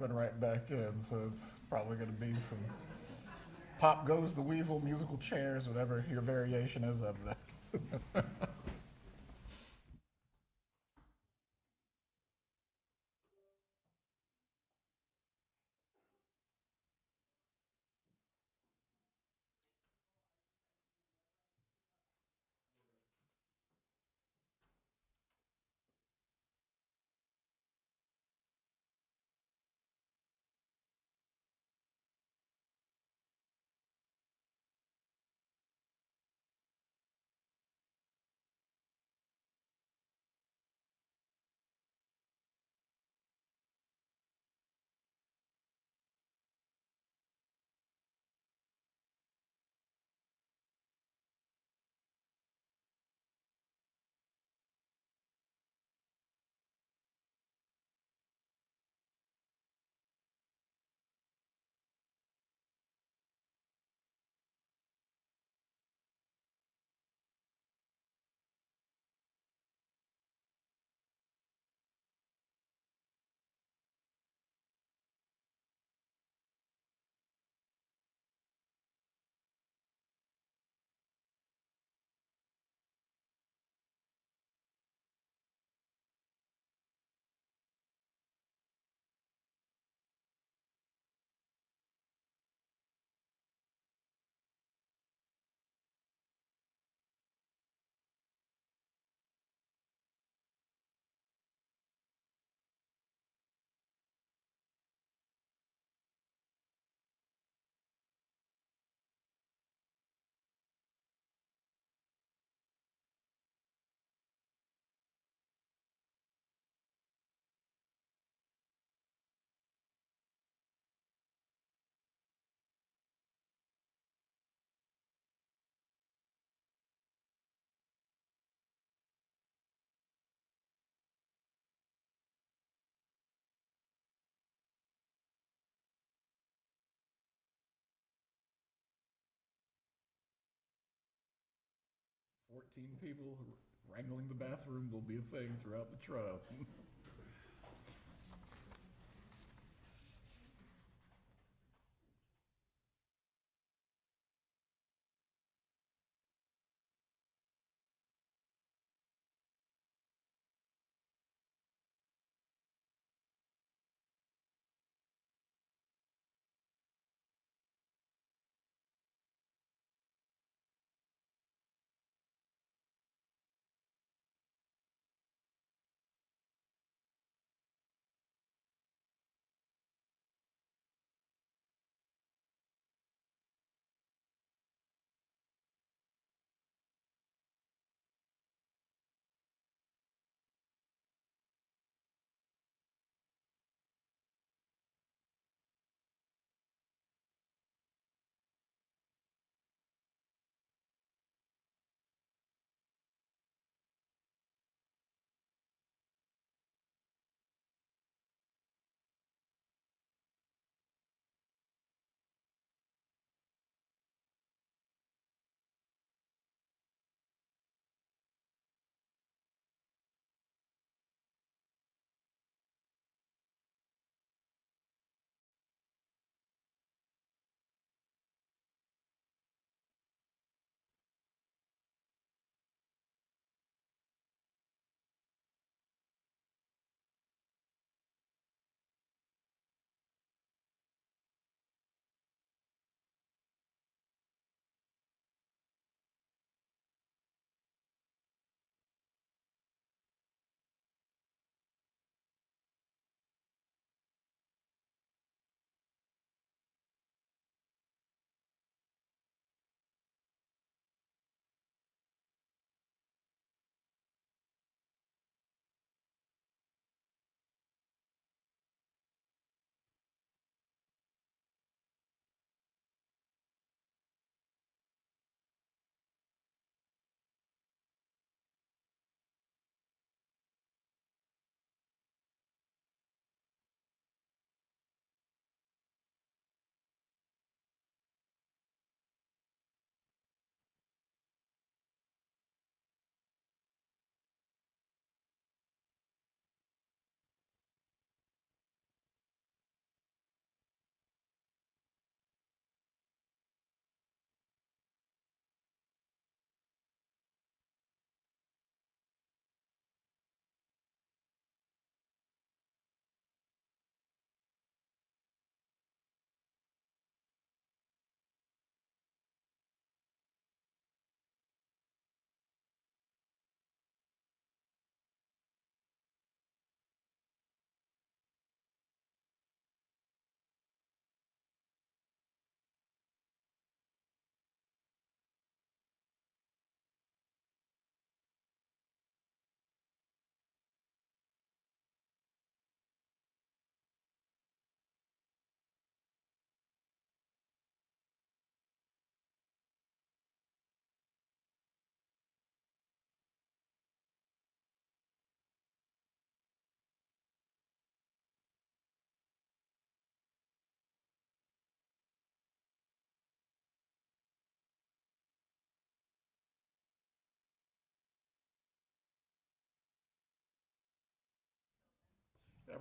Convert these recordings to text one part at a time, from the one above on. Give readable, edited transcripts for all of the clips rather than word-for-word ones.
Been right back in, so it's probably going to be some Pop Goes the Weasel musical chairs, whatever your variation is of that. 14 people wrangling the bathroom will be a thing throughout the trial.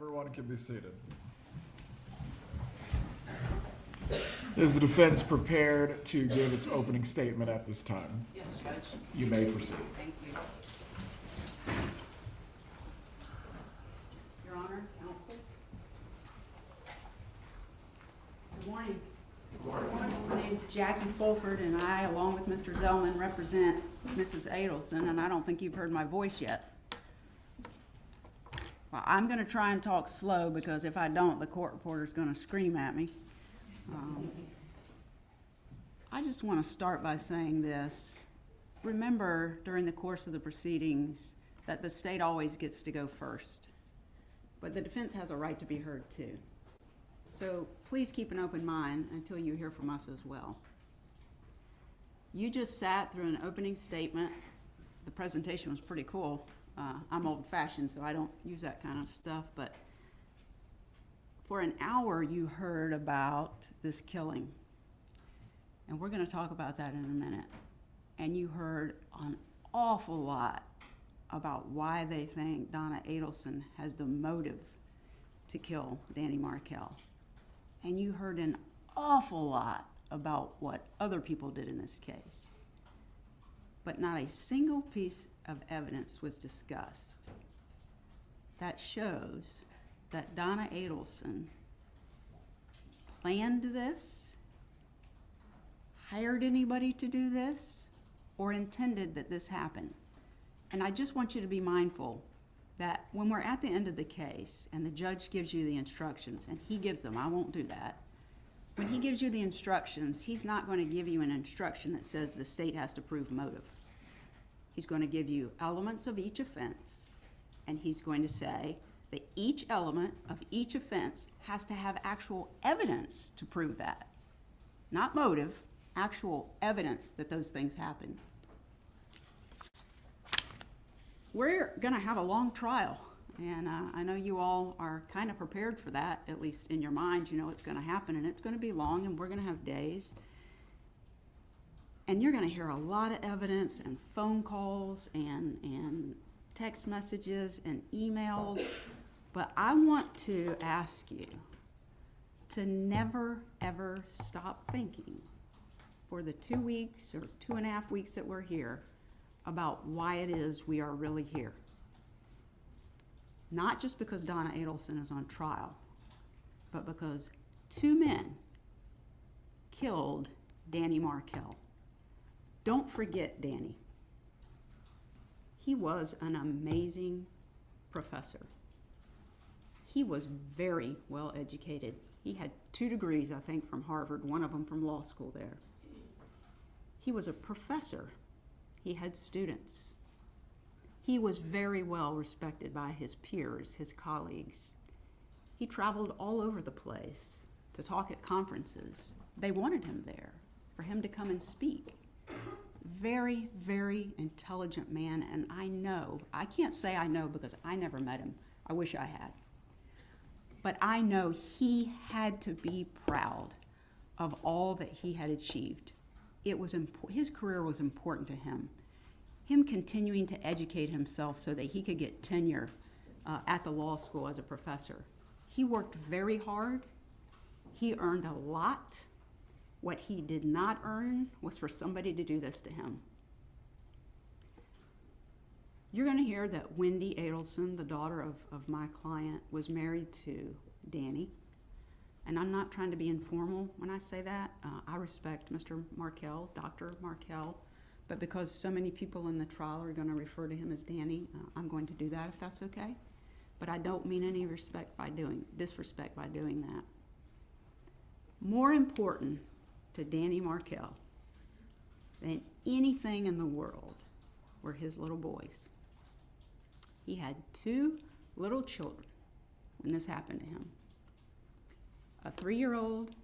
Everyone can be seated. Is the defense prepared to give its opening statement at this time? Yes, Judge. You may proceed. Thank you. Your Honor, counsel. Good morning. Good morning. My name is Jackie Fulford, and I, along with Mr. Zellman, represent Mrs. Adelson, and I don't think you've heard my voice yet. Well, I'm going to try and talk slow because if I don't, the court reporter's going to scream at me. I just want to start by saying this. Remember, during the course of the proceedings, that the state always gets to go first. But the defense has a right to be heard too. So please keep an open mind until you hear from us as well. You just sat through an opening statement. The presentation was pretty cool. I'm old-fashioned, so I don't use that kind of stuff, but for an hour you heard about this killing. And we're going to talk about that in a minute. And you heard an awful lot about why they think Donna Adelson has the motive to kill Danny Markel. And you heard an awful lot about what other people did in this case. But not a single piece of evidence was discussed that shows that Donna Adelson planned this, hired anybody to do this, or intended that this happen. And I just want you to be mindful that when we're at the end of the case and the judge gives you the instructions, and he gives them, I won't do that. When he gives you the instructions, he's not going to give you an instruction that says the state has to prove motive. He's going to give you elements of each offense, and he's going to say that each element of each offense has to have actual evidence to prove that. Not motive, actual evidence that those things happen. We're going to have a long trial, and I know you all are kind of prepared for that, at least in your mind. You know it's going to happen, and it's going to be long, and we're going to have days. And you're going to hear a lot of evidence and phone calls and text messages and emails. But I want to ask you to never, ever stop thinking for the 2 weeks or 2.5 weeks that we're here about why it is we are really here. Not just because Donna Adelson is on trial, but because 2 men killed Danny Markel. Don't forget Danny. He was an amazing professor. He was very well educated. He had 2 degrees, I think, from Harvard, one of them from law school there. He was a professor. He had students. He was very well respected by his peers, his colleagues. He traveled all over the place to talk at conferences. They wanted him there for him to come and speak. Very, very intelligent man, and I can't say I know because I never met him. I wish I had. But I know he had to be proud of all that he had achieved. His career was important to him. Him continuing to educate himself so that he could get tenure at the law school as a professor. He worked very hard. He earned a lot. What he did not earn was for somebody to do this to him. You're going to hear that Wendy Adelson, the daughter of my client, was married to Danny. And I'm not trying to be informal when I say that. I respect Mr. Markel, Dr. Markel, but because so many people in the trial are going to refer to him as Danny, I'm going to do that if that's okay. But I don't mean any disrespect by doing that. More important to Danny Markel than anything in the world were his little boys. He had 2 little children when this happened to him. A 3-year-old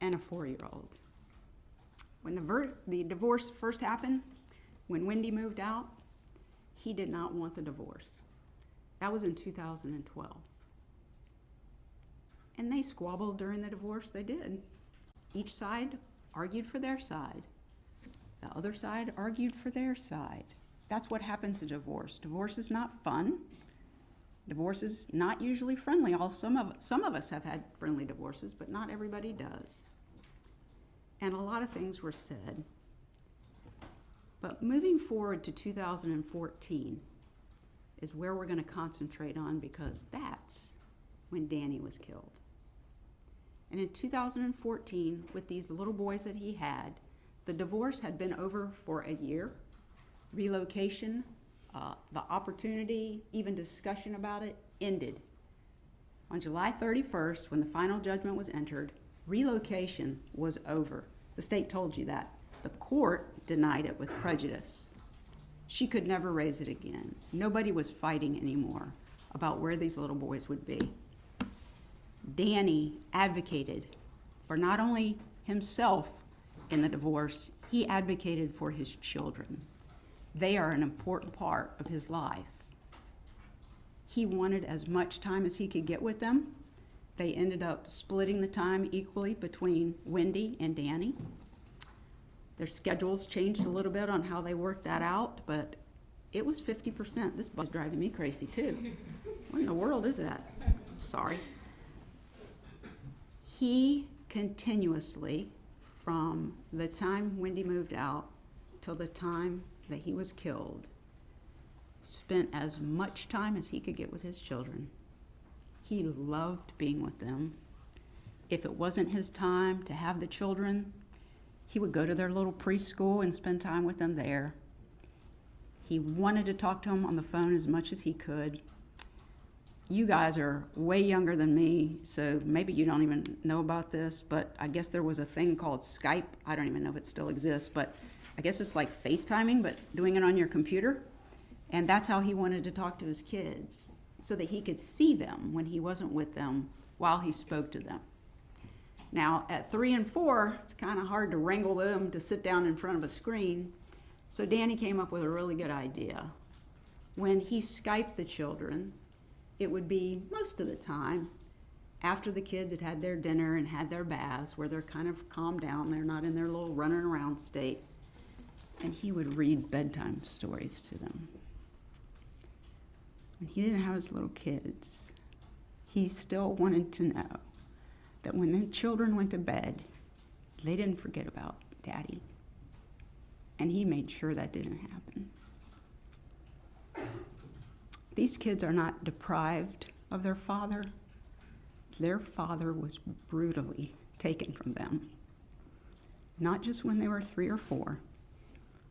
and a 4-year-old. When the divorce first happened, when Wendy moved out, he did not want the divorce. That was in 2012. And they squabbled during the divorce, they did. Each side argued for their side. The other side argued for their side. That's what happens to divorce. Divorce is not fun. Divorces, not usually friendly. Some of us have had friendly divorces, but not everybody does. And a lot of things were said. But moving forward to 2014 is where we're going to concentrate on, because that's when Danny was killed. And in 2014, with these little boys that he had, the divorce had been over for a year. Relocation, the opportunity, even discussion about it, ended. On July 31st, when the final judgment was entered, relocation was over. The state told you that. The court denied it with prejudice. She could never raise it again. Nobody was fighting anymore about where these little boys would be. Danny advocated for not only himself in the divorce, he advocated for his children. They are an important part of his life. He wanted as much time as he could get with them. They ended up splitting the time equally between Wendy and Danny. Their schedules changed a little bit on how they worked that out, but it was 50%. This bug's driving me crazy too. What in the world is that? Sorry. He continuously, from the time Wendy moved out till the time that he was killed, spent as much time as he could get with his children. He loved being with them. If it wasn't his time to have the children, he would go to their little preschool and spend time with them there. He wanted to talk to them on the phone as much as he could. You guys are way younger than me, so maybe you don't even know about this, but I guess there was a thing called Skype. I don't even know if it still exists, but I guess it's like FaceTiming, but doing it on your computer. And that's how he wanted to talk to his kids, so that he could see them when he wasn't with them while he spoke to them. Now, at 3 and 4, it's kind of hard to wrangle them to sit down in front of a screen. So Danny came up with a really good idea. When he Skyped the children, it would be most of the time after the kids had had their dinner and had their baths, where they're kind of calmed down, they're not in their little running around state, and he would read bedtime stories to them. When he didn't have his little kids, he still wanted to know that when the children went to bed, they didn't forget about Daddy. And he made sure that didn't happen. These kids are not deprived of their father. Their father was brutally taken from them. Not just when they were 3 or 4,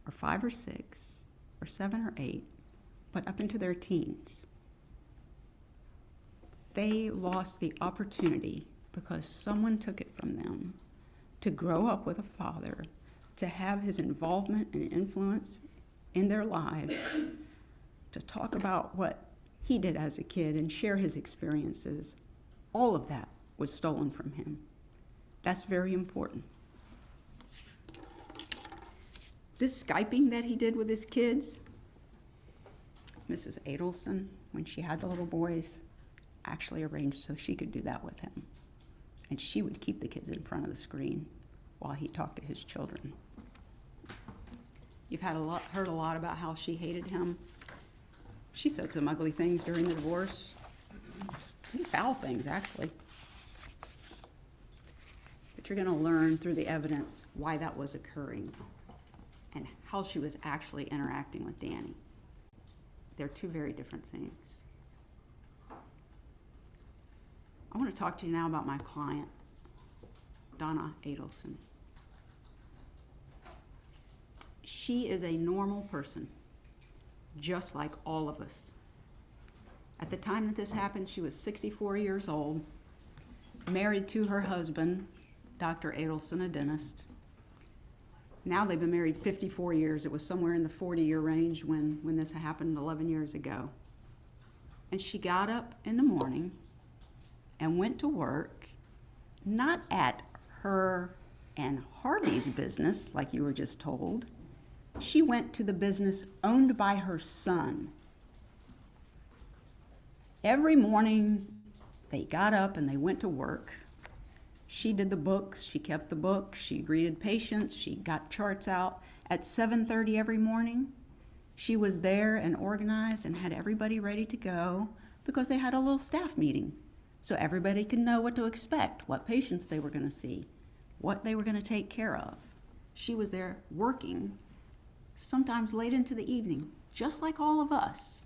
or 5 or 6, or 7 or 8, but up into their teens. They lost the opportunity because someone took it from them to grow up with a father, to have his involvement and influence in their lives, to talk about what he did as a kid and share his experiences. All of that was stolen from him. That's very important. This Skyping that he did with his kids, Mrs. Adelson, when she had the little boys, actually arranged so she could do that with him. And she would keep the kids in front of the screen while he talked to his children. You've heard a lot about how she hated him. She said some ugly things during the divorce. Pretty foul things, actually. But you're going to learn through the evidence why that was occurring and how she was actually interacting with Danny. They're two very different things. I want to talk to you now about my client, Donna Adelson. She is a normal person, just like all of us. At the time that this happened, she was 64 years old, married to her husband, Dr. Adelson, a dentist. Now they've been married 54 years. It was somewhere in the 40-year range when this happened 11 years ago. And she got up in the morning and went to work, not at her and Harvey's business, like you were just told. She went to the business owned by her son. Every morning, they got up and they went to work. She did the books, she kept the books, she greeted patients, she got charts out. At 7:30 every morning, she was there and organized and had everybody ready to go because they had a little staff meeting so everybody could know what to expect, what patients they were going to see, what they were going to take care of. She was there working, sometimes late into the evening, just like all of us.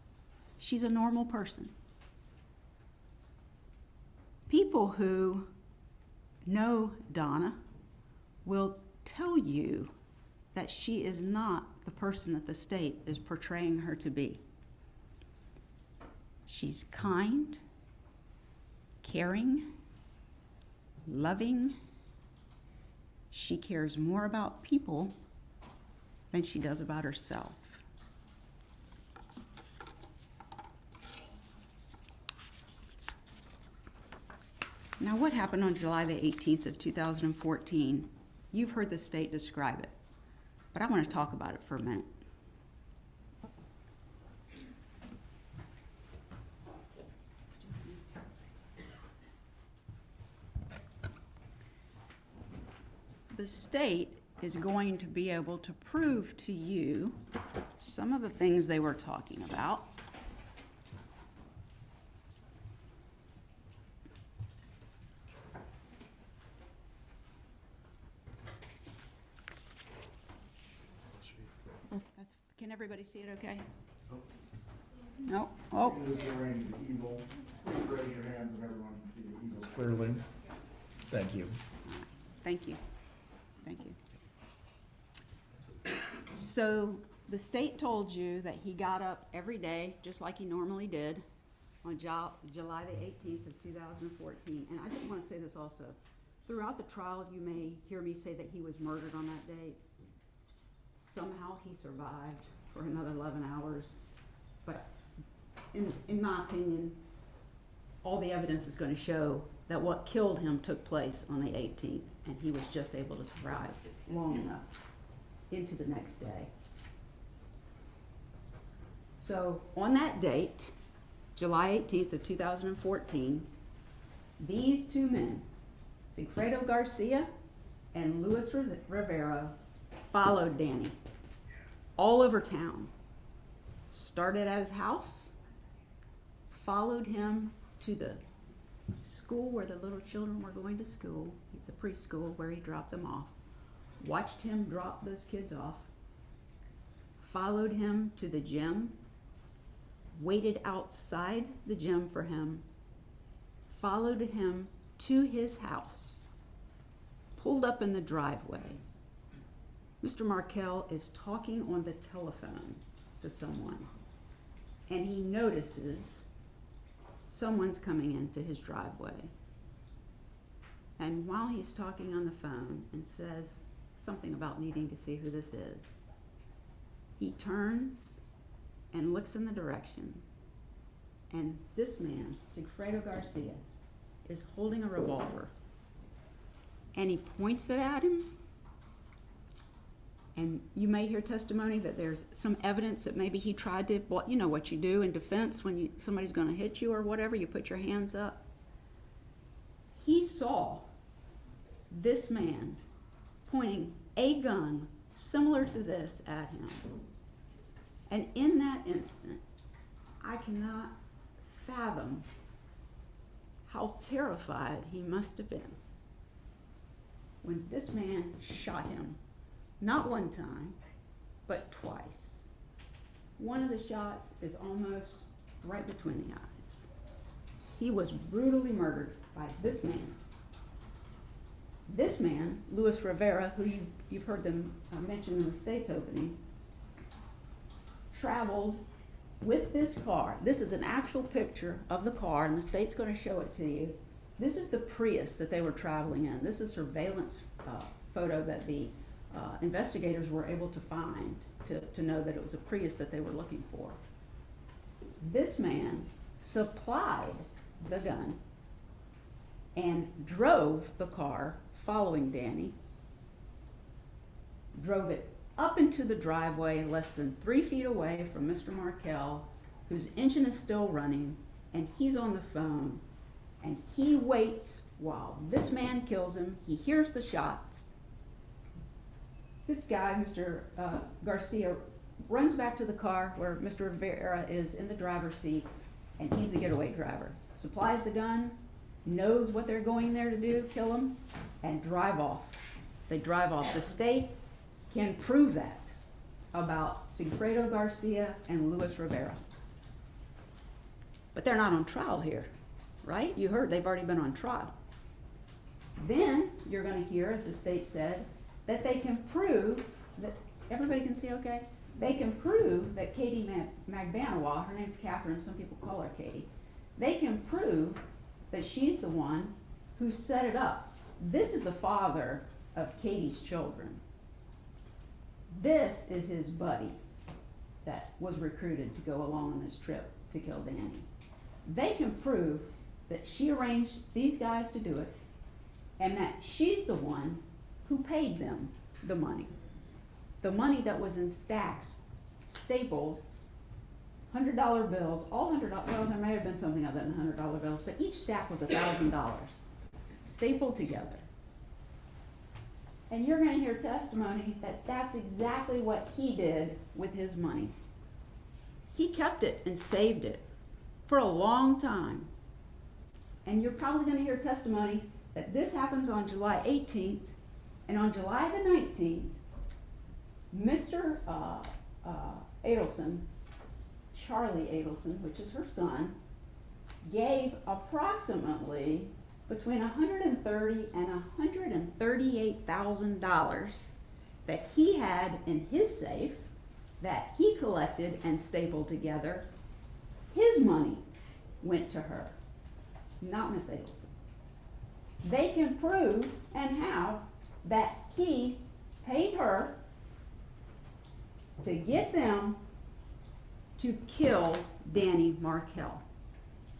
She's a normal person. People who know Donna will tell you that she is not the person that the state is portraying her to be. She's kind, caring, loving. She cares more about people than she does about herself. Now, what happened on July the 18th of 2014? You've heard the state describe it, but I want to talk about it for a minute. The state is going to be able to prove to you some of the things they were talking about. Can everybody see it okay? No? Oh. You just arrange the easel. Please raise your hands and everyone can see the easel clearly. Thank you. Thank you. Thank you. So the state told you that he got up every day, just like he normally did, on July the 18th of 2014. And I just want to say this also. Throughout the trial, you may hear me say that he was murdered on that date. Somehow he survived for another 11 hours. But in my opinion, all the evidence is going to show that what killed him took place on the 18th, and he was just able to survive long enough into the next day. So on that date, July 18th of 2014, these two men, Sigfredo Garcia and Luis Rivera, followed Danny all over town. Started at his house, followed him to the school where the little children were going to school, the preschool where he dropped them off, watched him drop those kids off, followed him to the gym, waited outside the gym for him, followed him to his house, pulled up in the driveway. Mr. Markel is talking on the telephone to someone, and he notices someone's coming into his driveway. And while he's talking on the phone and says something about needing to see who this is, he turns and looks in the direction, and this man, Sigfredo Garcia, is holding a revolver, and he points it at him. And you may hear testimony that there's some evidence that maybe he tried to, well, you know what you do in defense when somebody's going to hit you or whatever, you put your hands up. He saw this man pointing a gun similar to this at him. And in that instant, I cannot fathom how terrified he must have been when this man shot him. Not one time, but twice. One of the shots is almost right between the eyes. He was brutally murdered by this man. This man, Luis Rivera, who you've heard them mention in the state's opening, traveled with this car. This is an actual picture of the car, and the state's going to show it to you. This is the Prius that they were traveling in. This is a surveillance photo that the investigators were able to find to know that it was a Prius that they were looking for. This man supplied the gun and drove the car following Danny, drove it up into the driveway less than 3 feet away from Mr. Markel, whose engine is still running, and he's on the phone, and he waits while this man kills him. He hears the shots. This guy, Mr. Garcia, runs back to the car where Mr. Rivera is in the driver's seat, and he's the getaway driver. Supplies the gun, knows what they're going there to do, kill them, and drive off. They drive off. The state can prove that about Sigfredo Garcia and Luis Rivera. But they're not on trial here, right? You heard they've already been on trial. Then you're going to hear, as the state said, that they can prove that, everybody can see okay? They can prove that Katie Magbanawa, her name's Catherine, some people call her Katie, they can prove that she's the one who set it up. This is the father of Katie's children. This is his buddy that was recruited to go along on this trip to kill Danny. They can prove that she arranged these guys to do it, and that she's the one who paid them the money. The money that was in stacks, stapled, $100 bills, all $100, well, there may have been something other than $100 bills, but each stack was $1,000, stapled together. And you're going to hear testimony that that's exactly what he did with his money. He kept it and saved it for a long time. And you're probably going to hear testimony that this happens on July 18th, and on July the 19th, Mr. Adelson, Charlie Adelson, which is her son, gave approximately between $130,000 and $138,000 that he had in his safe, that he collected and stapled together. His money went to her, not Miss Adelson. They can prove and have that he paid her to get them to kill Danny Markel.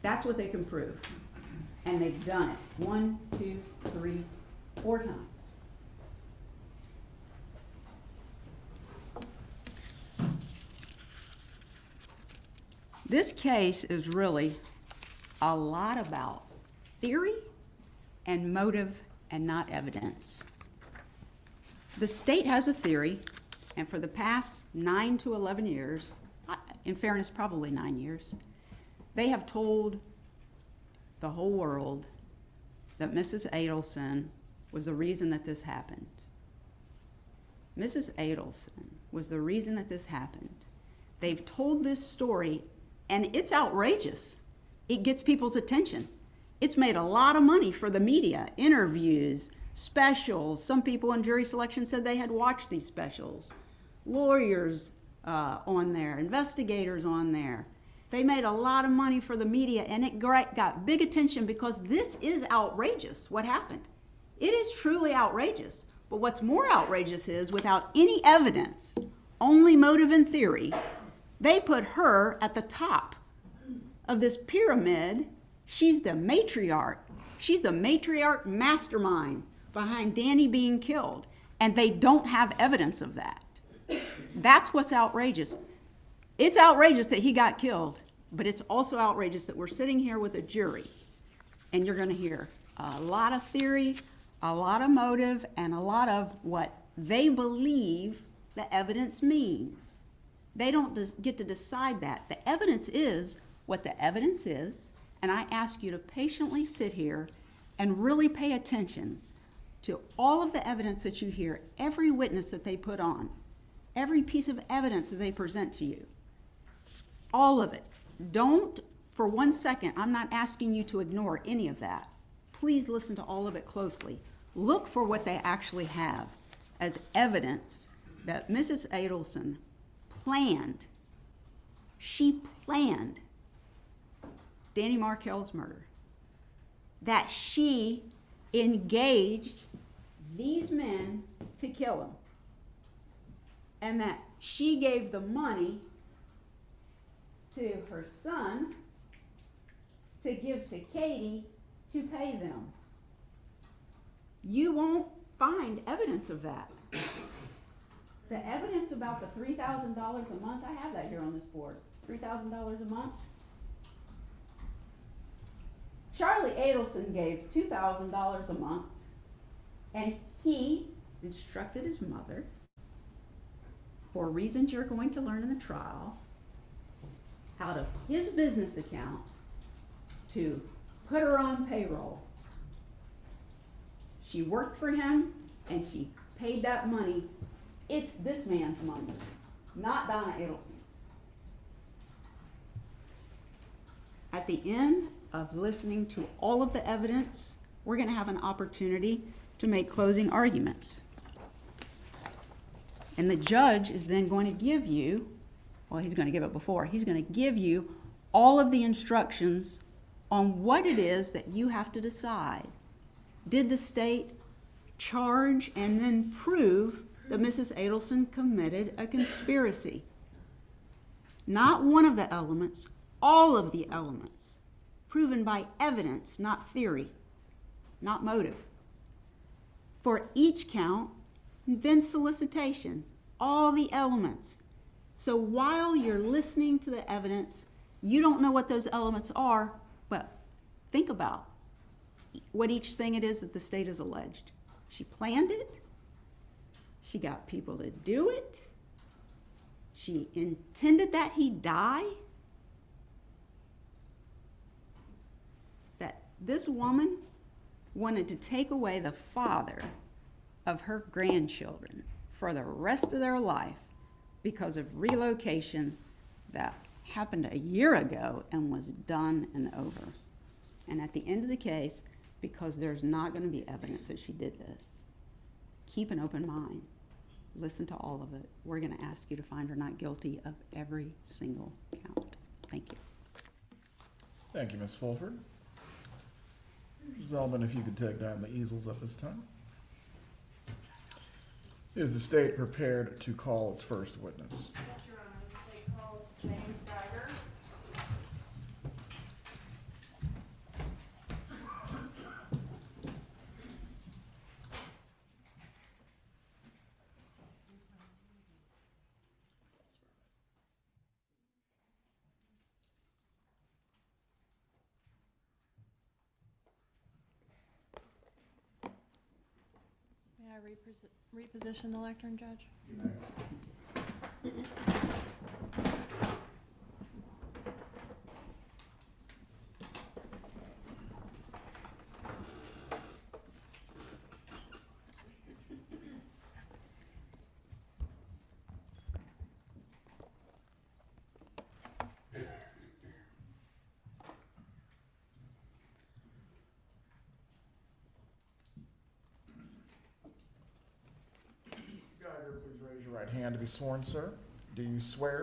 That's what they can prove. And they've done it 1, 2, 3, 4 times. This case is really a lot about theory and motive and not evidence. The state has a theory, and for the past 9 to 11 years, in fairness, probably 9 years, they have told the whole world that Mrs. Adelson was the reason that this happened. Mrs. Adelson was the reason that this happened. They've told this story, and it's outrageous. It gets people's attention. It's made a lot of money for the media, interviews, specials. Some people in jury selection said they had watched these specials. Lawyers on there, investigators on there. They made a lot of money for the media, and it got big attention because this is outrageous, what happened. It is truly outrageous. But what's more outrageous is, without any evidence, only motive and theory, they put her at the top of this pyramid. She's the matriarch. She's the matriarch mastermind behind Danny being killed, and they don't have evidence of that. That's what's outrageous. It's outrageous that he got killed, but it's also outrageous that we're sitting here with a jury, and you're going to hear a lot of theory, a lot of motive, and a lot of what they believe the evidence means. They don't get to decide that. The evidence is what the evidence is, and I ask you to patiently sit here and really pay attention to all of the evidence that you hear, every witness that they put on, every piece of evidence that they present to you, all of it. Don't, for 1 second, I'm not asking you to ignore any of that. Please listen to all of it closely. Look for what they actually have as evidence that Mrs. Adelson planned. She planned Danny Markel's murder. That she engaged these men to kill him. And that she gave the money to her son to give to Katie to pay them. You won't find evidence of that. The evidence about the $3,000 a month, I have that here on this board, $3,000 a month. Charlie Adelson gave $2,000 a month, and he instructed his mother, for reasons you're going to learn in the trial, out of his business account to put her on payroll. She worked for him and she paid that money. It's this man's money, not Donna Adelson's. At the end of listening to all of the evidence, we're going to have an opportunity to make closing arguments. And the judge is then going to give you, well, he's going to give it before, he's going to give you all of the instructions on what it is that you have to decide. Did the state charge and then prove that Mrs. Adelson committed a conspiracy? Not one of the elements, all of the elements, proven by evidence, not theory, not motive. For each count, then solicitation, all the elements. So while you're listening to the evidence, you don't know what those elements are, but think about what each thing it is that the state has alleged. She planned it. She got people to do it. She intended that he die. That this woman wanted to take away the father of her grandchildren for the rest of their life because of relocation that happened a year ago and was done and over. And at the end of the case, because there's not going to be evidence that she did this, keep an open mind. Listen to all of it. We're going to ask you to find her not guilty of every single count. Thank you. Thank you, Ms. Fulford. Mr. Zellman, if you could take down the easels at this time. Is the state prepared to call its first witness? Yes, Your Honor. The state calls James Geiger. May I reposition the lectern, Judge? Geiger, please raise your right hand to be sworn, sir. Do you swear